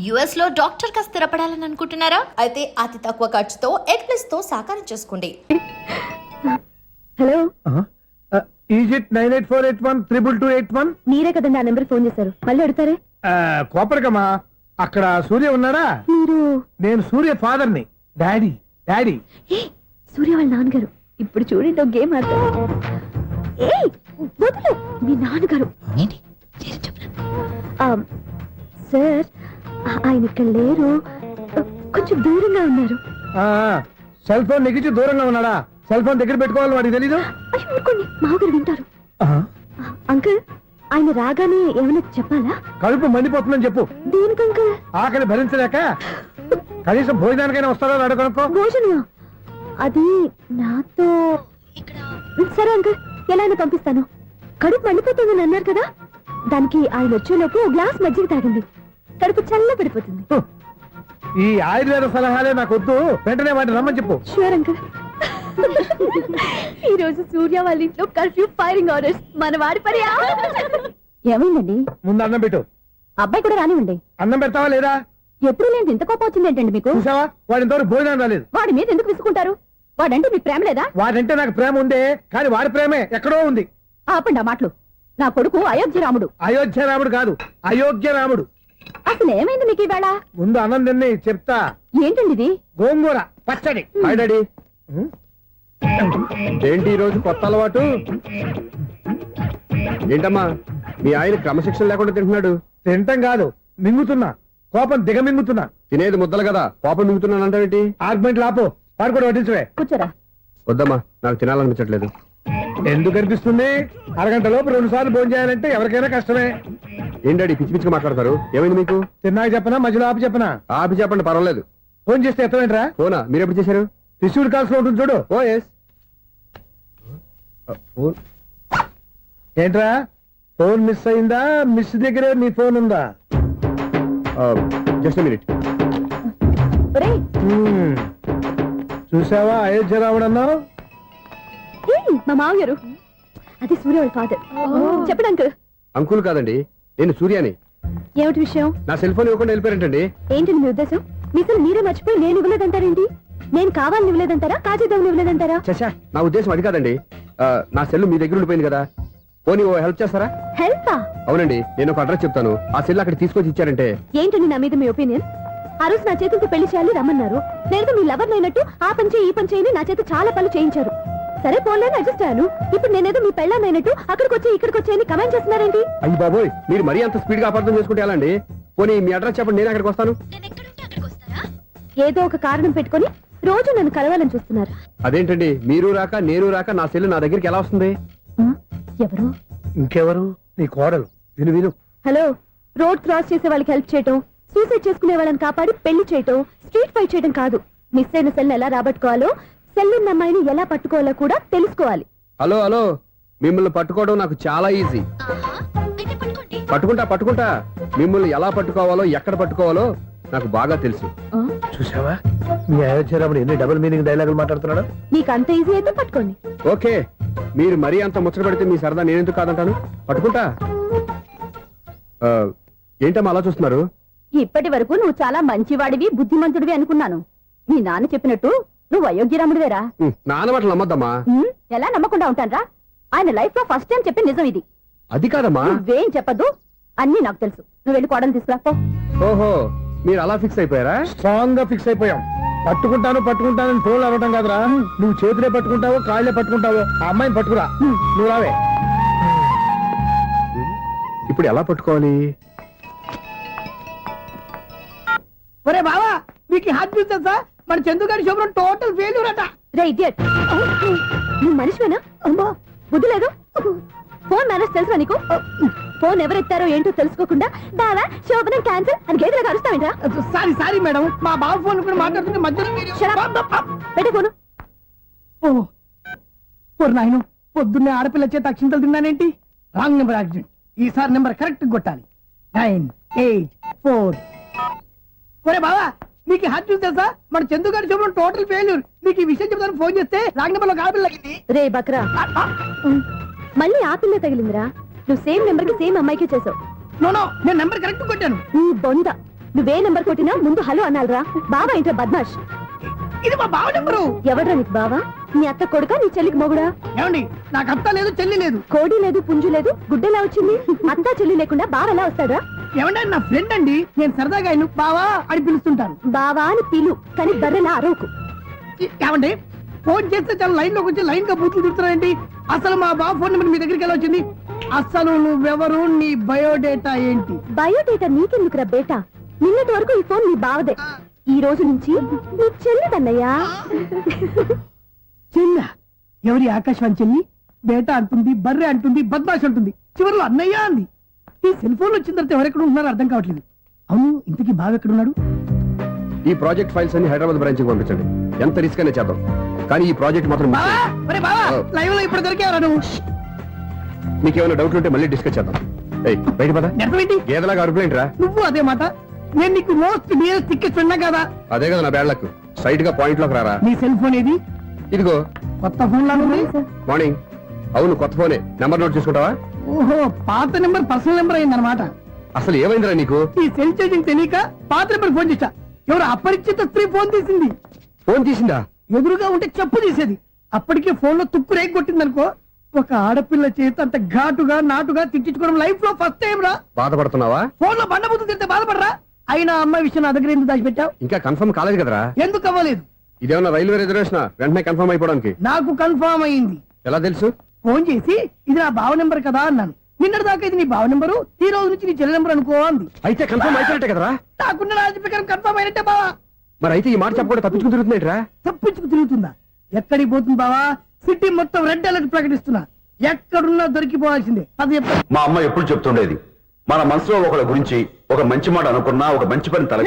US లో doctor గా స్థిరపడాలని అనుకుంటున్నారా? అయితే అతి తక్కువ ఖర్చుతో ఎగ్ప్లస్ తో సాకారం చేసుకోండి. Hello, is it 9848132281. మీరే కదండి ఆ నెంబర్ ఫోన్ చేశారు, మళ్ళీ అడుగుతారే? కోపరికమ్మా, అక్కడ సూర్య ఉన్నాడా? మీరు? నేను సూర్య ఫాదర్ ని. డాడీ డాడీ ఏ, సూర్య వాళ్ళ నాన్నగారు. ఇప్పుడు చూడండి ఒక గేమ్ ఆడతారు. ఏయ్, వదిలు, మీ నాన్నగారు. ఏంటి సార్, ఆయన ఇక్కడ లేరు, కొంచెం దూరంగా ఉన్నారు. సెల్ ఫోన్ నెగిచి దూరంగా ఉన్నాడా? సెల్ ఫోన్ దగ్గర పెట్టుకోవాలి, వాడికి తెలీదు. అయ్యో ఊరుకోండి, మామగారు వింటారు. అంకుల్, ఆయన రాగానే ఏమైనా చెప్పాలా? కడుపు మండిపోతుందని చెప్పు. దేనికి అంకుల్? ఆకలి భరించలేక కనీసం భోజనానికైనా వస్తారో అడగనుకో. భోజనమా? అది నాతో సరే అంకుల్, ఎలా అయినా పంపిస్తాను. కడుపు మండిపోతుందని అన్నారు కదా, దానికి ఆయన వచ్చేలోపు గ్లాస్ మజ్జిగ తాగింది, కడుపు చల్ల పడిపోతుంది. ఈ ఆయుర్వేద సలహాలే నాకు వద్దు, వెంటనే వాటిని రమ్మని చెప్పు. Sure uncle. ఈ రోజు సూర్య వాళ్ళ ఇంట్లో కర్ఫ్యూ ఫైరింగ్ ఆర్డర్స్. మన వాడి పని ఏమైందండి? ముందు అన్నం పెట్టు. అబ్బాయి కూడా రానివ్వండి. అన్నం పెడతావా లేదా? ఎప్పుడు నేను ఇంత కోపం వచ్చింది ఏంటండి మీకు? చూసావా, వాడి ఇంతవరకు భోజనం రాలేదు. వాడి మీద ఎందుకు విసుకుంటారు? వాడంటే మీకు ప్రేమ లేదా? వాడంటే నాకు ప్రేమ ఉందే, కానీ వాడి ప్రేమే ఎక్కడో ఉంది. ఆపండి ఆ మాటలు. నా కొడుకు అయోధ్య రాముడు. అయోధ్య రాముడు కాదు, అయోగ్య రాముడు. అసలు ఏమైంది మీకు ఈవేళ? ముందు అన్నం తిని చెప్తా. ఏంటండి ఇది? గోంగూర పచ్చడి. Hi daddy. ఏంటి ఈ రోజు కొత్త అలవాటు? ఏంటమ్మా, మీ ఆయన క్రమశిక్షణ లేకుండా తింటున్నాడు? తింటం కాదు, మింగుతున్నా. కోపం దిగమింగుతున్నా. తినేది ముద్దలు కదా, కోపం మింగుతున్నాను అంటావేంటి? ఆర్గ్మెంట్ లాపో, వాడు కూడా వడ్డించవే. కూర్చోరా. వద్దమ్మా, నాకు తినాలనిపించట్లేదు. ఎందుకు అనిపిస్తుంది? అరగంట లోపు 2 సార్లు భోజనం చేయాలంటే ఎవరికైనా కష్టమే. ఏం డాడీ పిచ్చి పిచ్చిగా మాట్లాడతారు? ఏమైంది మీకు? తిన్నాక చెప్పనా, మధ్యలో ఆపి చెప్పనా? ఆపి చెప్పండి, పర్వాలేదు. ఫోన్ చేస్తే ఎత్తమేంట్రా? ఫోనా? మీరు ఎప్పుడు చేశారు? రిసీవ్డ్ కాల్స్ లో ఉంటుంది చూడు. ఓ ఎస్. ఏంట్రా, ఫోన్ మిస్ అయిందా? మిస్ దగ్గరే నీ ఫోన్ ఉందా? Just minute. ఒరేయ్, చూసావా అయోధ్య రాముడు అన్నావు? ఏయ్, మా మామగారు. అది సూర్య వాళ్ళ ఫాదర్. చెప్పండి అంకుల్. అంకుల్ కాదండి, నేను సూర్యాని. ఏమిటి విషయం? నా సెల్ ఫోన్ ఇవ్వకుండా వెళ్ళిపోయారంటండి. ఏంటండి మీ ఉద్దేశం? మీసలు మీరే మర్చిపోయి నేను ఇవ్వలేదంటారేంటి? నేను కావాలని ఇవ్వలేదంటారా, కాజేద్దామని ఇవ్వలేదంటారా? చచ్చా, నా ఉద్దేశం అది కాదండి. నా సెల్ మీ దగ్గర ఉండిపోయింది కదా, పోనీ ఓ హెల్ప్ చేస్తారా? హెల్పా? అవునండి, నేను ఒక అడ్రస్ చెప్తాను, ఆ సెల్ అక్కడ తీసుకొచ్చి ఇచ్చారంటే. ఏంటండి నా మీద మీ ఒపీనియన్? ఆ రోజు నా చేతులతో పెళ్లి చేయాలి రమ్మన్నారు. నేను మీ లవర్ అయినట్టు ఆ పని చేయి ఈ పని చేయని నా చేత చాలా పనులు చేయించారు. సరే పోలేని అడ్జస్ట్ అయ్యాను. ఇప్పుడు నేనేదో మీ పెళ్ళాన్ని అయినట్టు అక్కడికి వచ్చి ఇక్కడికి వచ్చి కమెంట్ చేస్తున్నారేంటి? అయ్యి బాబోయ్, మీరు మరీ అంత స్పీడ్ గా అపార్థం చేసుకుంటే ఎలా అండి? పోనీ మీ అడ్రస్ చెప్పండి, నేను అక్కడికి వస్తాను. ఏదో ఒక కారణం పెట్టుకొని రోజు నన్ను కలవాలని చూస్తున్నారు. అదేంటండి, మీరు రాక నేను రాక నా సెల్ నా దగ్గరికి ఎలా వస్తుంది? ఎవరు? ఇంకెవరు? నీ కోడలు. విను విను. హలో, రోడ్ క్రాస్ చేసే వాళ్ళకి హెల్ప్ చేయటం, సూసైడ్ చేసుకునే వాళ్ళని కాపాడి పెళ్లి చేయటం, స్ట్రీట్ ఫైట్ చేయడం కాదు. మిస్ అయిన సెల్ ఎలా రాబట్టుకోవాలో, సెల్ ఉన్న అమ్మాయిని ఎలా పట్టుకోవాలో కూడా తెలుసుకోవాలి. హలో హలో, మిమ్మల్ని పట్టుకోవడం నాకు చాలా ఈజీ. పట్టుకుంటా. మిమ్మల్ని ఎలా పట్టుకోవాలో, ఎక్కడ పట్టుకోవాలో నాకు బాగా తెలుసు. చూసావా, మీ అయోధ్య రాముడు ఎన్ని డబుల్ మీనింగ్ డైలాగులు మాట్లాడుతున్నాడు. మీకు అంత ఈజీ అయితే పట్టుకోండి. ఓకే, మీరు మరీ అంత ముచ్చట పెడితే మీ సరదా నేనెందుకు కాదంటాను. పట్టుకుంటా. ఏంటమ్మా అలా చూస్తున్నారు? ఇప్పటి వరకు నువ్వు చాలా మంచివాడివి, బుద్ధిమంతుడివి అనుకున్నాను. మీ నాన్న చెప్పినట్టు నువ్వు అయోగ్యరాముడివేరా? నాన్న మాటలు నమ్మద్దమ్మా. ఎలా నమ్మకుండా ఉంటానరా? ఆయన లైఫ్ లో ఫస్ట్ టైం చెప్పిన నిజం ఇది. అది కాదమ్మా. నువ్వేం చెప్పదు, అన్ని నాకు తెలుసు. నువ్వు వెళ్ళి కోడలు తీసుకురా. ఓహో, మీరు అలా ఫిక్స్ అయిపోయారా? స్ట్రాంగ్ గా ఫిక్స్ అయిపోయాం. పట్టుకుంటానని ఫోన్లు అవ్వటం కాదురా, నువ్వు చేతులే పట్టుకుంటావో కాళ్ళే పట్టుకుంటావో ఆ అమ్మాయిని పట్టుకురా. నువ్వు రావే. ఇప్పుడు ఎలా పట్టుకోవాలి? ఒరే బావా, మీకు హాట్ న్యూస్ తెలుసా? మన చందుగారి శుభ్రం టోటల్ ఫెయిల్యూర్ అట. రే ఇడియట్, నువ్వు మనిషివేనా? అమ్మా, బుద్ధి లేదు. ఫోన్ మేనేజ్ తెలుసా నీకు? ఫోన్ ఎవరెత్తారో ఏంటో తెలుసుకోకుండా బావా శోభనం క్యాన్సిల్ అని గేదెలకు అరుస్తావేంట్రా? సారీ మేడం, మా బావ ఫోన్ కూడా మాట్లాడుతుంటే మధ్యలో పెట్టే ఫోను. ఓ నాయను, పొద్దున్నే ఆడపిల్ల చేత అక్షింతలు తిన్నానేంటి? Wrong number accident. ఈసారి నెంబర్ కరెక్ట్ కొట్టాలి. 984. ఒరే బావా, నీకు హాట్ న్యూస్ తెలుసా? మన చందుగారి శుభ్రం టోటల్ ఫెయిల్యూర్. నీకు ఈ విషయం చెప్తాను ఫోన్ చేస్తే రాంగ్ నెంబర్ లో ఆడపిల్ల తగ్గింది. రే బక్రా, మళ్ళీ ఆ పిల్ల తగిలిందిరా. నువ్వు సేమ్ నెంబర్ కి సేమ్ అమ్మాయికే చేసావు. నో, నేను నెంబర్ కరెక్ట్ కొట్టాను. నీ బొంద నువ్వే నెంబర్ కొట్టినా ముందు హలో అనాలిరా. బావా ఏంట్రా బద్మాష్? ఇది మా బావ నెంబరు. ఎవడ్రా నీకు బావా? నీ అత్త కొడుకా, నీ చెల్లికి మొగుడా? ఏమండి, నాకు అత్త లేదు, చెల్లి లేదు. కోడి లేదు, పుంజు లేదు, గుడ్డెలా వచ్చింది? అత్త చెల్లి లేకుండా బావ ఎలా వస్తాడా? ఏమండి, ఆయన నా ఫ్రెండ్ అండి. నేను సరదాగా ఆయన బావా అని పిలుస్తుంటాను. బావా అని పిలు, కానీ బర్రెలా అరవకు. ఏమండి, ఫోన్ చేస్తే చాలా లైన్ లోకి వచ్చి లైన్ గా బూతులు తిడుతున్నాయండి. అసలు మా బావ ఫోన్ నెంబర్ మీ దగ్గరికి ఎలా వచ్చింది? అసలు నువ్వెవరు, నీ బయోడేటా ఏంటి? బయోడేటా నీకెందుకురా బేటా? నిన్నటి వరకు ఈ ఫోన్ నీ బావదే. ఈ రోజు నుంచి నీ చెల్లిదన్నయ్యా. చెల్ల ఎవరి? ఆకాశవాణి చెల్లి. బేటా అంటుంది, బర్రె అంటుంది, బద్మాష్ అంటుంది, చివరిలో అన్నయ్య అంది. ఈ సెల్ ఫోన్ వచ్చిన తర్వాత ఎవరెక్కడ ఉంటున్నారో అర్థం కావట్లేదు. అవును, ఇంతకీ బావ ఎక్కడున్నాడు? ఈ ప్రాజెక్ట్ ఫైల్స్ అన్ని హైదరాబాద్ బ్రాంచ్ పంపించండి. ఎంత రిస్క్ అయినా చేద్దాం, కానీ ఈ ప్రాజెక్ట్ మాత్రం miss బావా, చేయొద్దు. ఒరే బావా, లైవ్ లో ఇప్పుడు దొరికేవరా నువ్వు? నీకేమైనా డౌట్లు ఉంటే మళ్ళీ డిస్కస్ చేద్దాం. ఏయ్, బయట పద. నెరవేంటి? గేదలాగా అరుపులేంట్రా? నువ్వు అదే మాట. నేను నీకు మోస్ట్ డియరెస్ట్ టికెట్స్ ఉన్నా కదా. అదే కదా నా బ్యాడ్లకు. స్ట్రైట్ గా పాయింట్ లోకి రారా. నీ సెల్ ఫోన్ ఏది? ఇదిగో కొత్త ఫోన్ లాగా ఉంది. మార్నింగ్. అవును, కొత్త ఫోనే. నెంబర్ నోట్ చేసుకుంటావా? ఓహో, పాత నెంబర్ పర్సనల్ నెంబర్ అయిందన్నమాట. అసలు ఏమైందిరా నీకు? ఈ సెల్ చేంజింగ్ తెలియక పాత నెంబర్ ఫోన్ చేశా. ఎవరు అపరిచిత స్త్రీ ఫోన్ తీసింది. ఫోన్ తీసిందా? ఎదురుగా ఉంటే చెప్పు తీసేది. అప్పటికే ఫోన్ లో తుక్కు రేగి కొట్టింది అనుకో. ఒక ఆడపిల్ల చేత అంత ఘాటుగా నాటుగా తిట్టించుకోవడం లైఫ్ లో ఫస్ట్ టైం రా. బాధపడుతున్నావా? ఫోన్ లో బండబుద్ధి తింటే బాధపడరా? అయినా అమ్మాయి విషయం నా దగ్గర ఎందుకు దాచిపెట్టావు? ఇంకా కన్ఫర్మ్ కాలేదు కదరా. ఎందుకు అవ్వలేదు? ఇదేమన్నా రైల్వే రిజర్వేషన్? వెంటనే కన్ఫర్మ్ అయిపోవడానికి. నాకు కన్ఫర్మ్ అయింది. ఎలా తెలుసు? ఫోన్ చేసి ఇది నా బావ నెంబర్ కదా అన్నాను. నిన్నటి దాకా ఇది నీ బావ నెంబరు, ఈ రోజు నుంచి నీ చెల్లి నెంబర్ అనుకో అంది. అయితే కన్ఫర్మ్ అయిపోయినట్టే కదరా. నాకున్న రాజు ప్రకారం కన్ఫర్మ్ అయినట్టే బావా. మరి అయితే ఈ మాట చెప్పకుండా తప్పించుకుని తిరుగుతున్నాయిట్రా. తప్పించుకు తిరుగుతుందా? ఎక్కడికి పోతుంది బావా? సిటీ మొత్తం రెడ్ అలర్ట్ ప్రకటిస్తున్నా. ఎక్కడున్నా దొరికిపోవాల్సిందే. అది చెప్ప మా అమ్మ ఎప్పుడు చెప్తుండేది, మన మనసులో ఒకళ్ళ గురించి ఒక మంచి మాట అనుకున్నా ఒక మంచి పని తల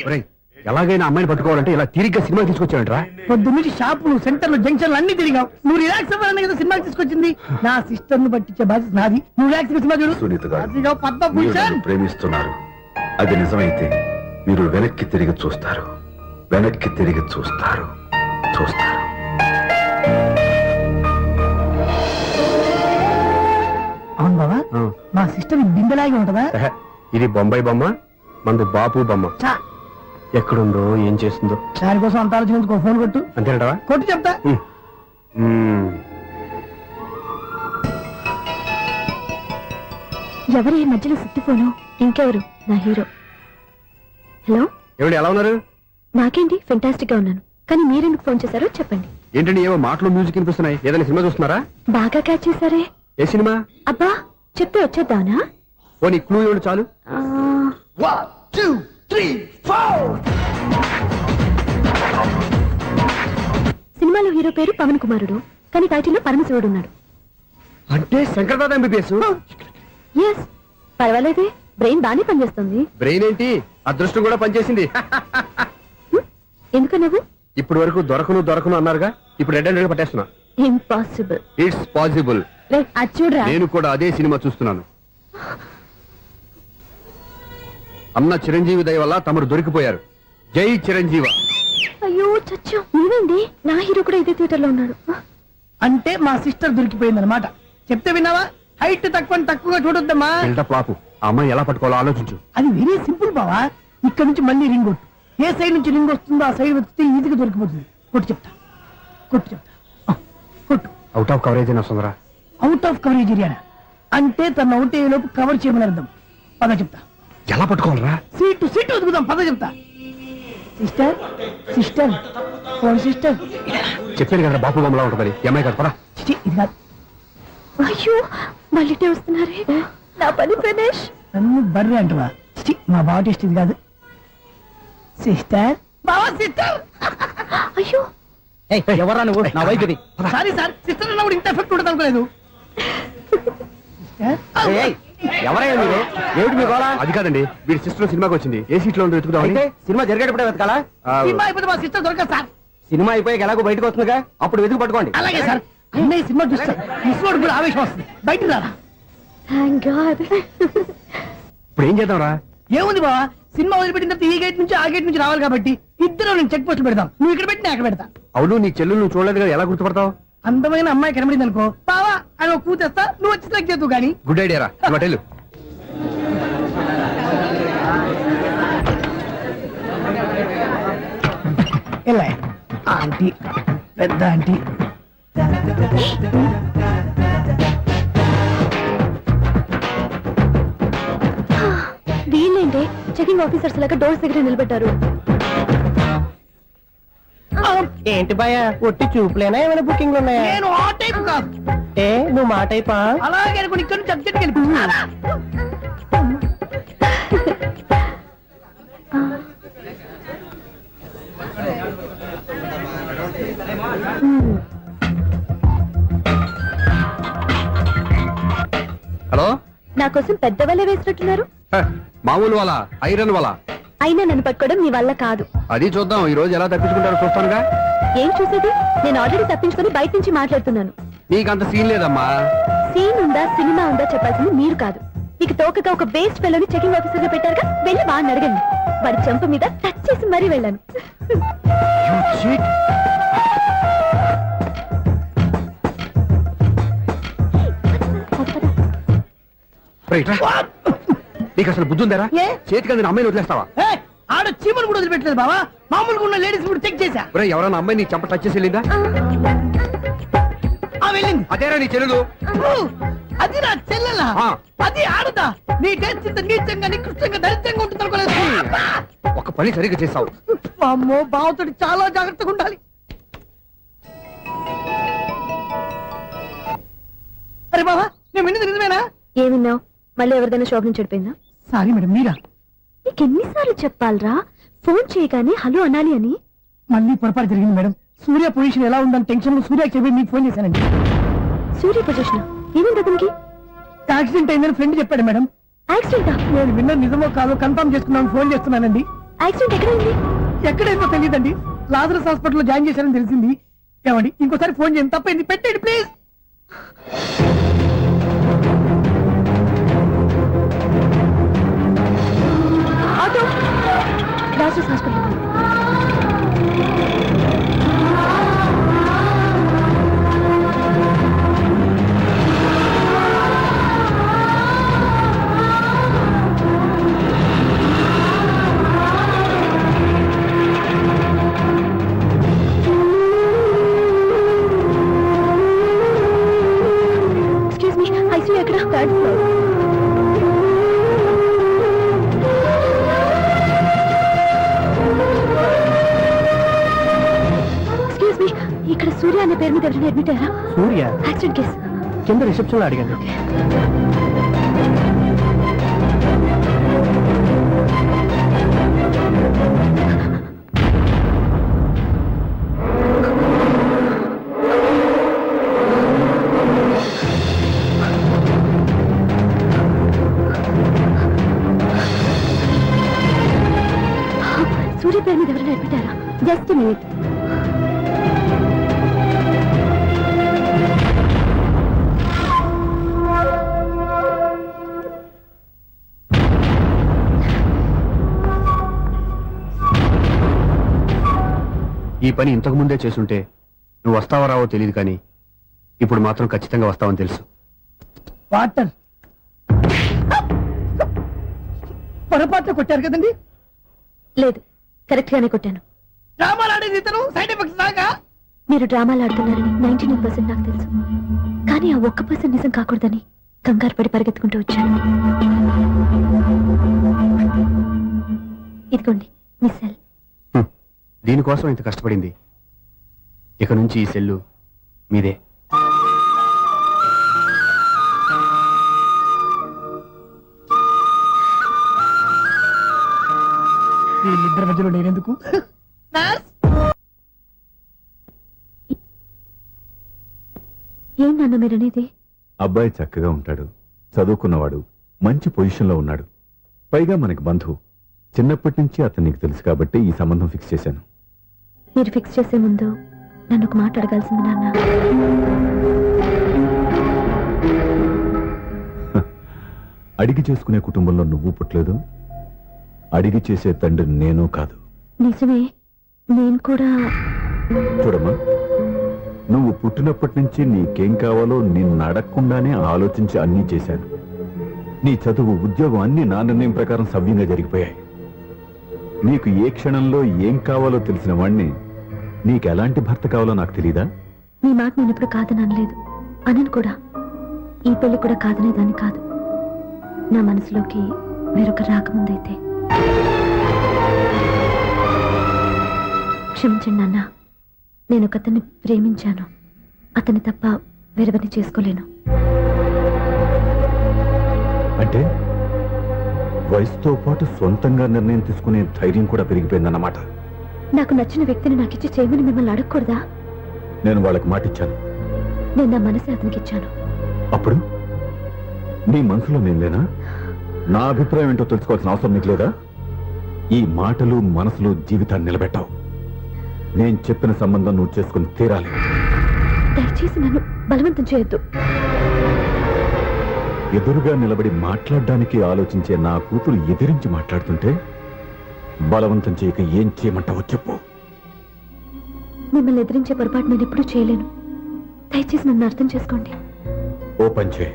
ఒరేయ్, ఎలాగైనా అమ్మాయిని పట్టుకోవాలంటే ఇలా తిరిగ్గా సినిమా తీసుకొచ్చాడంట్రా. పొద్దు నుంచి షాపులు, సెంటర్లు, జంక్షన్లు అన్ని తిరిగావు. నువ్వు రిలాక్స్ అవ్వాలని కదా సినిమాకి తీసుకొచ్చింది. నా సిస్టర్ ను పట్టించే బాధ్యత నాది. నువ్వు రిలాక్స్ సినిమా చూడు. సునీత గారు, అదిగో మీరు పద్మభూషణ్. నన్ను ప్రేమిస్తున్నారు. అది నిజమైతే మీరు వెనక్కి తిరిగి చూస్తారు, వెనక్కి తిరిగి చూస్తారు, చూస్తారు. అవును బావా, మా సిస్టర్ బిందెలాగే ఉంటదా? ఎహె, ఇది బొంబాయి బొమ్మ, మంది బాపు బొమ్మ. చా, ఎక్కడుందో ఏం చేస్తుందో. దానికోసం అంత ఆలోచించుకో. ఫోన్ కొట్టు. అంతేనటవా? కొట్టు చెప్తా. ఎవరు ఈ మధ్యలో సుత్తి ఫోను? ఇంకెవరు? నా హీరో. హలో, ఏమిటి ఎలా ఉన్నారు? నాకేంటి ఫెంటాస్టిక్ గా ఉన్నాను, కానీ మీరెందుకు ఫోన్ చేశారో చెప్పండి. ఏంటండి ఏవో మాటలు మ్యూజిక్ వినిపిస్తున్నాయి? ఏదైనా సినిమా చూస్తున్నారా? బాగా క్యాచ్ చేశారే. ఏ సినిమా? అబ్బా, చెప్తే వచ్చేద్దానా? ఓ నీ క్లూ ఇవ్వండి చాలు. ఆ, 1 2 3 4. సినిమాలో హీరో పేరు పవన్ కుమారుడు, కానీ టైటిల్లో పరమశివుడు ఉన్నాడు. అంటే శంకర్దాద ఎంబీబీఎస్. ఎస్, పర్వాలేదే, బ్రెయిన్ బానే పనిచేస్తుంది. బ్రెయిన్ ఏంటి, అదృష్టం కూడా పనిచేసింది. ఎందుకన్నావు? ఇప్పటి వరకు దొరకను అన్నారుగా, ఇప్పుడు రెడ్ హండ్రెడ్ పట్టేస్తున్నా. ఇంపాసిబుల్. It's possible. అది చూడరా. నేను కూడా అదే సినిమా చూస్తున్నాను. అన్న చిరంజీవి దయ వల్ల తమరు దొరికిపోయారు. జై చిరంజీవ. అయ్యో చచ్చాం. నీవేంటి? నా హీరో కూడా ఇదే థియేటర్ లో ఉన్నాడు. అంటే మా సిస్టర్ దొరికిపోయింది అనమాట. చెప్తే విన్నావా? హైట్ తక్కువగా చూడొద్దమ్మా. బిల్డప్ లాపు. ఆ అమ్మాయి ఎలా పట్టుకోవాలో ఆలోచించు. అది వెరీ సింపుల్ బావా. ఇక్కడ నుంచి మళ్ళీ రింగ్ కొట్టు. ఏ సైడ్ నుంచి రింగ్ వస్తుందో ఆ సైడ్ వస్తే ఈజీగా దొరికిపోతుంది. కొట్టు చెప్తా. ఆ, కొట్టు. అవుట్ ఆఫ్ కవరేజ్ అయినా సుందరా. అవుట్ ఆఫ్ కవరేజ్ ఏరియా అంటే తన అవుట్ అయ్యే లోపు కవర్ చేయమని అర్థం. పద చెప్తా. ఎలా పట్టుకోవాలరా? సీటు వదుకుదాం. పద చెప్తా. Sister sister phone sister. చెప్పాను కదా బాపు బొమ్మలా ఉంటుంది. అమ్మాయి కదా పదా. చిచి, ఇది కాదు. అయ్యో, మళ్ళీ వస్తున్నారే. నా పని ఫినిష్. నన్ను బర్రె అంటవా? చిచి, మా బావ టేస్ట్ ఇది కాదు. సిస్టర్, బావా సిస్టర్. అయ్యో, ఎవరా నువ్వు? నా వైఫ్ ఇది. సారీ సార్, సిస్టర్ అన్నప్పుడు ఇంత ఎఫెక్ట్ ఉండదు అనుకోలేదు. ఎవరైనా మీరు? ఏమిటి మీ గోళ? అది కాదండి, వీడి సిస్టర్ సినిమాకి వచ్చింది. ఏ సీట్ లో వెతుకుదాం. సినిమా జరిగేటప్పుడే వెతకాలా? సినిమా అయిపోతే మా సిస్టర్ దొరకదు సార్. సినిమా అయిపోయాక ఎలాగో బయటకు వస్తుందిగా, అప్పుడు వెతుకు పట్టుకోండి. అలాగే సార్. అన్నయ్య సినిమా చూస్తారు. ముసలోడు కూడా ఆవేశం వస్తుంది. బయట రారా. Thank God. ఇప్పుడు ఏం చేద్దాంరా? ఏముంది బావా, సినిమా వదిలిపెట్టిన తర్వాత ఈ గేట్ నుంచి ఆ గేట్ నుంచి రావాలి కాబట్టి ఇద్దరు నేను చెక్ పోస్ట్ పెడతాం. నువ్వు ఇక్కడ పెట్టి నేను అక్కడ పెడతా. అవును, నీ చెల్లెలు నువ్వు చూడలేదు కదా, ఎలా గుర్తుపడతావు? అందమైన అమ్మాయి కనబడింది అనుకో, బావా అని ఒక కూతేస్తా. నువ్వు వచ్చి సెలెక్ట్ చేద్దు కానీ. గుడ్ ఐడియా రా. హోటల్ ఆంటీ పెద్ద ఆంటీ వీళ్ళేంటి చెకింగ్ ఆఫీసర్స్ లాగా డోర్స్ దగ్గర నిలబెట్టారు. ఏంటి భయ ఒట్టి చూపులేనా ఏమైనా బుకింగ్లు ఉన్నాయా? నేను ఆ టైప్ కాదు. ఏ నువ్వు మా టైపా? అలాగే అనుకుని ఇక్కడ నుంచి అర్జెంట్కి వెళ్ళిపోతున్నా. హలో నా కోసం పెద్ద వలే వేసినట్టున్నారు. మామూలు వాళ్ళ ఐరన్ వాళ్ళ అయినా నన్ను పట్టుకోవడం మీ వల్ల కాదు. అది చూద్దాం ఈ రోజు ఎలా తప్పించుకుంటారో చూస్తానుగా. ఏం చూసేది? నేను ఆల్రెడీ తప్పించుకొని బయట నుంచి మాట్లాడుతున్నాను. నీకంత సీన్ లేదమ్మా. సీన్ ఉందా సినిమా ఉందా చెప్పాల్సింది మీరు కాదు. మీకు తోకగా ఒక బేస్ట్ ఫెలోని చెకింగ్ ఆఫీసర్ గా పెట్టారుగా, వెళ్ళి వాడిని అడగండి. వాడి చెంప మీద టచ్ చేసి మరీ వెళ్ళాను. నీకు అసలు బుద్ధి ఉందారా? ఏ? చేతికి అందిన అమ్మాయిని వదిలేస్తావా? ఏయ్, ఆడ చీమను కూడా వదిలిపెట్టలేదు బావా. మామూలుగా ఉన్న లేడీస్ కూడా చెక్ చేశా. ఒరేయ్, ఎవరైనా అమ్మాయి నీ చెంప టచ్ చేసి వెళ్ళిందా? ఆ వెళ్ళింది. అదేరా నీ చెల్లెలు. ఓ, అది నా చెల్లెలా? ఆ. అది ఆడదా? నీ టేస్ట్ ఇంత నీచంగా నికృష్టంగా దరిద్రంగా ఉంటుంది అనుకోలేదు. ఒక పని సరిగ్గా చేస్తావు. అమ్మో, బావతోటి చాలా జాగ్రత్తగా ఉండాలి. అరే బావా, నేను విన్నది నిజమేనా? ఏమిన్నావు? మళ్ళీ ఎవరిదైనా షాప్ నుంచి చెడిపోయిందా? సారీ మేడం, మీరా? నీకు ఎన్నిసార్లు చెప్పాలరా ఫోన్ చేయగానే హలో అనాలి అని? మళ్ళీ పొరపాటు జరిగింది మేడం. సూర్య పొజిషన్ ఎలా ఉందని టెన్షన్ లో సూర్యకి చెప్పి మీకు ఫోన్ చేశానండి. సూర్య పొజిషన్ ఏమైంది అతనికి? యాక్సిడెంట్ అయిందని ఫ్రెండ్ చెప్పాడు మేడం. యాక్సిడెంటా? నేను విన్న నిజమో కాదో కన్ఫర్మ్ చేసుకున్నాను, ఫోన్ చేస్తున్నానండి. యాక్సిడెంట్ ఎక్కడైంది? ఎక్కడైందో తెలియదండి. లాజరస్ హాస్పిటల్లో జాయిన్ చేశారని తెలిసింది. ఏమండి, ఇంకోసారి ఫోన్ చేయండి, తప్పైంది, పెట్టండి please. Auto Lazarus hospital. Excuse me, ICU ఎక్కడ? Third floor. ఎక్స్క్యూజ్ మీ, ఇక్కడ సూర్య అనే పేరు మీద ఎవరైనా అడ్మిట్ అయ్యారా? Surya accident case. కింద రిసెప్షన్ లో అడిగాను. సూర్య పేరు మీద ఎవరైనా అడ్మిట్ అయ్యారా? Just minute. ఈ పని ఇంతకు ముందే చేసుంటే నువ్వు వస్తావో రావో తెలియదు, కానీ ఇప్పుడు మాత్రం ఖచ్చితంగా వస్తావని తెలుసు. వాటర్ పొరపాట్లు కొట్టారు కదండి. లేదు, కరెక్ట్ గానే కొట్టాను. డ్రామాలు ఆడేది ఇతను, సైడ్ ఎఫెక్ట్స్ దాకా. మీరు డ్రామాలు ఆడుతున్నారని 99% నాకు తెలుసు. కానీ ఆ 1% నిజం కాకూడదని కంగారు పడి పరిగెత్తుకుంటూ వచ్చాను. ఇదిగోండి మీ సెల్. దీనికోసం ఇంత కష్టపడింది. ఇక నుంచి ఈ సెల్లు మీదే. వీళ్ళిద్దరి మధ్యలో నేనెందుకు? ఏం నాన్న మీరనేది? అబ్బాయి చక్కగా ఉంటాడు, చదువుకున్నవాడు, మంచి పొజిషన్లో ఉన్నాడు. పైగా మనకి బంధువు. చిన్నప్పటి నుంచి అతను నీకు తెలుసు కాబట్టి ఈ సంబంధం ఫిక్స్ చేశాను. మీరు ఫిక్స్ చేసే ముందు నన్ను ఒక మాట అడగాల్సింది నాన్న. అడిగి చేసుకునే కుటుంబంలో నువ్వు పుట్టలేదు, అడిగి చేసే తండ్రి నేను కాదు. నిజమే, నేను కూడా. చూడమ్మా, నువ్వు పుట్టినప్పటి నుంచి నీకేం కావాలో నిన్ను అడగకుండానే ఆలోచించి అన్నీ చేశాను. నీ చదువు, ఉద్యోగం అన్ని నా నిర్ణయం ప్రకారం సవ్యంగా జరిగిపోయాయి. నీకు ఏ క్షణంలో ఏం కావాలో తెలిసిన వాణ్ణి నీకు ఎలాంటి భర్త కావాలో నాకు తెలీదా? మీ మాట నేను ఇప్పుడు కాదని అనలేదు, అనను కూడా. ఈ పెళ్లి కూడా కాదనేదాన్ని కాదు. నా మనసులోకి వేరొక రాకముందైతే. క్షమించండి నాన్న, నేను ఒకతన్ని ప్రేమించాను. అతన్ని తప్ప వేరెవరిని చేసుకోలేను. అంటే వయసుతో పాటు సొంతంగా నిర్ణయం తీసుకునే ధైర్యం కూడా పెరిగిపోయిందన్నమాట. నాకు నచ్చిన వ్యక్తిని నాకిచ్చి చేయమని మిమ్మల్ని అడగకూడదా? నేను వాళ్ళకి మాటిచ్చాను. నేను నా మనసు అతనికి ఇచ్చాను. అప్పుడు నీ మనసులో నేను లేనా? నా అభిప్రాయం ఏంటో తెలుసుకోవాల్సిన అవసరం నీకు లేదా? ఈ మాటలు మనసులో జీవితాన్ని నిలబెట్టావు. నేను చెప్పిన సంబంధం నువ్వు చేసుకుని తీరాలి. దయచేసి నన్ను బలవంతం చేయొద్దు. ఎదురుగా నిలబడి మాట్లాడడానికి ఆలోచించే నా కూతురు ఎదిరించి మాట్లాడుతుంటే బలవంతం చేయక ఏం చేయమంటావో చెప్పు. మిమ్మల్ని ఎదిరించే పొరపాటు నేను ఎప్పుడూ చేయలేను. దయచేసి నన్ను అర్థం చేసుకోండి. ఓ పని చేయి.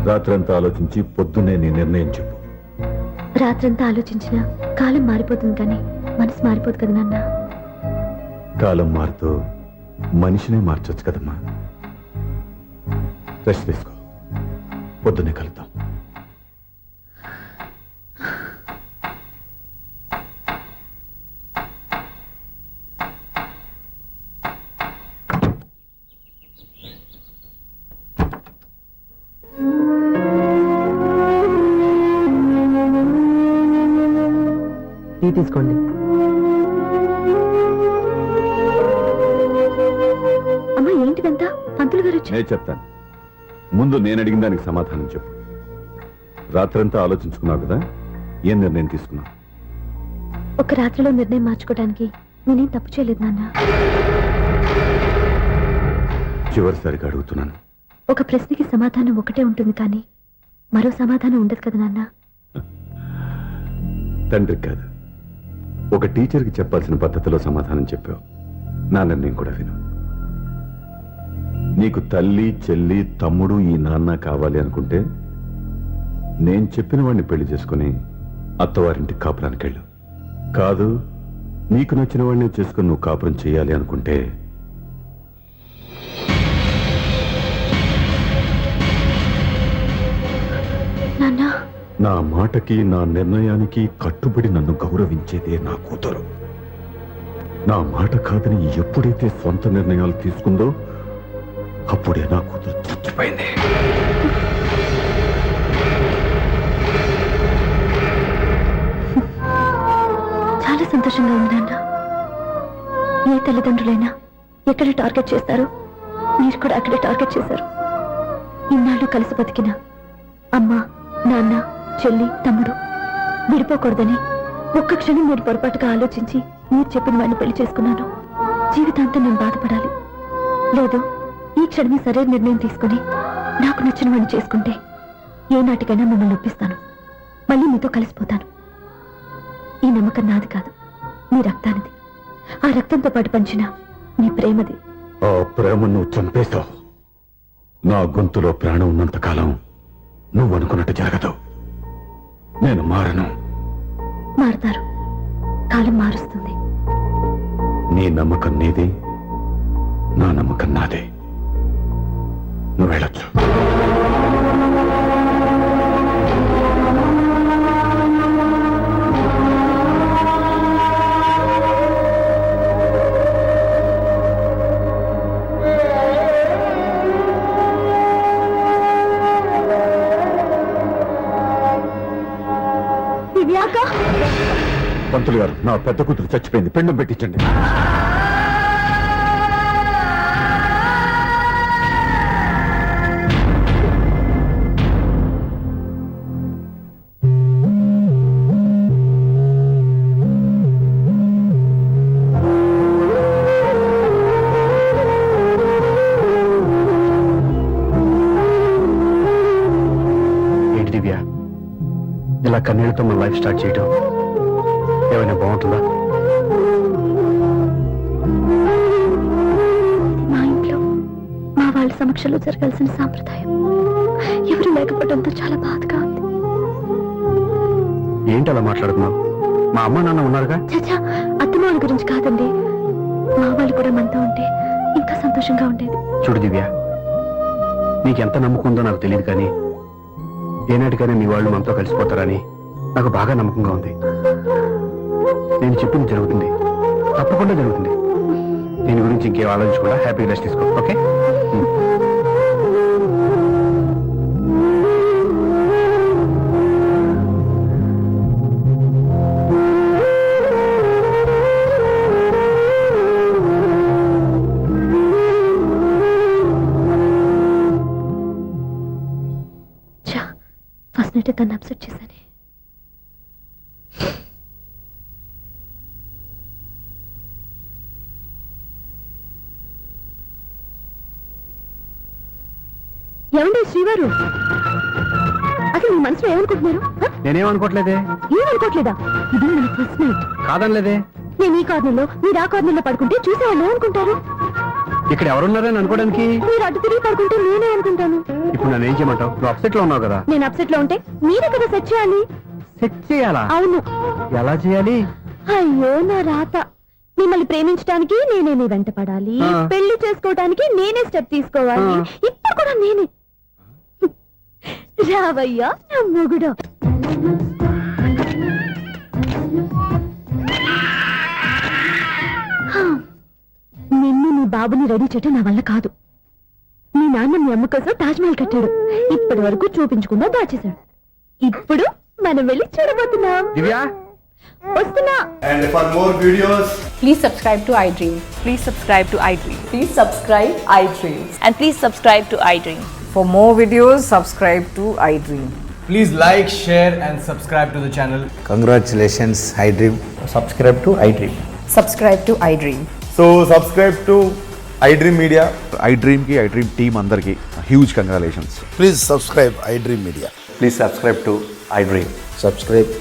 రాత్రంతా ఆలోచించి పొద్దున్నే నీ నిర్ణయం చెప్పు. రాత్రంతా ఆలోచించినా కాలం మారిపోతుంది, కానీ మనసు మారిపోదు కదా నాన్న. కాలం మారుతూ మనిషినే మార్చొచ్చు కదమ్మా. రెస్ట్ తీసుకో, పొద్దున్నే కలుద్దాం. టీ తీసుకోండి. అమ్మా, ఏంటిదంతా? పంతులు గారు వచ్చి. నేను చెప్తాను. ముందు నేను అడిగిన దానికి సమాధానం చెప్పు. రాత్రంతా ఆలోచించుకున్నావు కదా, ఏం నిర్ణయం తీసుకున్నావు? ఒక రాత్రిలో నిర్ణయం మార్చుకోవడానికి నేనేం తప్పు చేయలేదు నాన్న. చివరిసారిగా అడుగుతున్నాను. ఒక ప్రశ్నకి సమాధానం ఒకటే ఉంటుంది, కానీ మరో సమాధానం ఉండదు కదా నాన్న. తండ్రికి కాదు, ఒక టీచర్కి చెప్పాల్సిన పద్ధతిలో సమాధానం చెప్పావు. నా నిర్ణయం కూడా విను. నీకు తల్లి, చెల్లి, తమ్ముడు, ఈ నాన్న కావాలి అనుకుంటే నేను చెప్పిన వాడిని పెళ్లి చేసుకుని అత్తవారింటికి కాపురానికి వెళ్ళు. కాదు, నీకు నచ్చిన వాడిని చేసుకుని నువ్వు కాపురం చేయాలి అనుకుంటే నాన్న, నా మాటకి, నా నిర్ణయానికి కట్టుబడి నన్ను గౌరవించేదే నా కూతురు. నా మాట కాదని ఎప్పుడైతే సొంత నిర్ణయాలు తీసుకుందో అప్పుడే నా కూతురు చచ్చిపోయింది. చాలా సంతోషంగా ఉంది నాన్న. ఏ తల్లిదండ్రులైనా ఎక్కడ టార్గెట్ చేస్తారో మీరు కూడా అక్కడే టార్గెట్ చేశారు. ఇన్నాళ్ళు కలిసి బతికిన అమ్మ, నాన్న, చెల్లి, తమ్ముడు విడిపోకూడదని ఒక్క క్షణం నేను పొరపాటుగా ఆలోచించి మీరు చెప్పిన వాడిని పెళ్లి చేసుకున్నాను. జీవితాంతం నేను బాధపడాలి. లేదు, ఈ క్షణమే సరైన నిర్ణయం తీసుకుని నాకు నచ్చిన వాడిని చేసుకుంటే ఏ నాటికైనా మిమ్మల్ని ఒప్పిస్తాను. మళ్ళీ మీతో కలిసిపోతాను. ఈ నమ్మకం నాది కాదు, మీ రక్తానిది. ఆ రక్తంతో పాటు పంచిన మీ ప్రేమది. ఆ ప్రేమ నువ్వు చంపేశావు. నా గొంతులో ప్రాణం ఉన్నంత కాలం నువ్వు అనుకున్నట్టు జరగదు. నేను మారను. మారుతారు, కాలం మారుస్తుంది. నీ నమ్మకం నీది, నా నమ్మకం నాదే. నువ్వు వెళ్ళొచ్చు. పంతులు గారు, నా పెద్ద కూతురు చచ్చిపోయింది, పిండం పెట్టించండి. ఏంటి దివ్య, ఇలా కన్నీళ్లతో మన లైఫ్ స్టార్ట్ చేయటం ఏమైనా బాగుంటుందా? మా ఇంట్లో మా వాళ్ళ సమక్షంలో జరగాల్సిన సాంప్రదాయం ఎవరు లేకపోవడంతో చాలా బాధగా ఉంది. ఏంటి అలా మాట్లాడుతున్నావు? మా అమ్మ నాన్న ఉన్నారుగా. చచ్చా, అత్తమ్మ వాళ్ళ గురించి కాదండి, మా వాళ్ళు కూడా మనతో ఉంటే ఇంకా సంతోషంగా ఉండేది. చూడు దివ్య, నీకెంత నమ్మకం ఉందో నాకు తెలియదు కానీ ఏనాటికైనా మీ వాళ్ళు మనతో కలిసిపోతారని నాకు బాగా నమ్మకంగా ఉంది. నేను చెప్పింది జరుగుతుంది, తప్పకుండా జరుగుతుంది. దీని గురించి ఇంకేం ఆలోచించకుండా హ్యాపీగా రెస్ట్ తీసుకో. ఓకే? ఫస్ట్ నైట్ తను అప్సెట్ చేశాను. ఏమండి శ్రీవారు, అసలు మీ మనసులో ఏమనుకుంటున్నారు? నేనేమనుకోవట్లేదే. ఏమనుకోవట్లేదా? ఇది మన ఫస్ట్ నైట్. కాదనలేదే. నేను ఈ కార్నర్లో మీరు ఆ కార్నర్లో పడుకుంటే చూసేవాళ్ళు ఏమనుకుంటారు? ఇక్కడ ఎవరున్నారని అనుకోవడానికి? మీరు అటు తిరిగి పడుకుంటే నేనే అనుకుంటాను. ఇప్పుడు నన్ను ఏం చేయమంటావు? నువ్వు అప్సెట్ లో ఉన్నావు కదా. నేను అప్సెట్ లో ఉంటే మీరే కదా సెట్ చేయాలి. సెట్ చేయాలా? అవును. ఎలా చేయాలి? అయ్యో నా రాత. మిమ్మల్ని ప్రేమించడానికి నేనే మీ వెంట పడాలి, ఆ. పెళ్లి చేసుకోవడానికి నేనే స్టెప్ తీసుకోవాలి. ఆ. ఇప్పుడు కూడా నేనే. రావయ్యా నా మొగుడు. నిన్ను నీ బాబుని రెడీ చేయటం నా వల్ల కాదు. మీ నాన్న మీ అమ్మ కోసం తాజ్ మహల్ కట్టాడు, ఇప్పటి వరకు చూపించకుండా దాచేశాడు. ఇప్పుడు మనం వెళ్ళి చూడబోతున్నాం. దివ్య, వస్తున్నా. And for more videos, Please subscribe to iDream. Please subscribe to iDream. Please subscribe iDream. And please subscribe to iDream. For more videos, subscribe to iDream. please like, share, and subscribe to the channel. Congratulations, iDream. Subscribe to iDream. Subscribe to iDream. So subscribe to iDream Media. iDream కి iDream team అందరికి huge congratulations. Please subscribe iDream Media. Please subscribe to iDream. Subscribe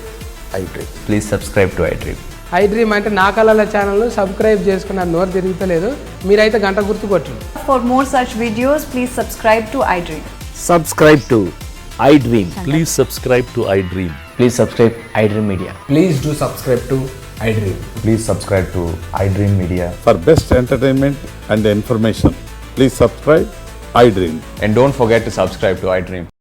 iDream. Please subscribe to iDream. iDream అంటే నా కళల channel subscribe చేసుకున్న నోరు తిరుగుతలేదు. మీరైతే గంట గుర్తు కొట్టండి. For more such videos, please subscribe to iDream. Subscribe to iDream. Please subscribe to iDream. Please subscribe iDream Media. Please do subscribe to iDream. Please subscribe to iDream Media. For best entertainment and information please subscribe iDream. And don't forget to subscribe to iDream.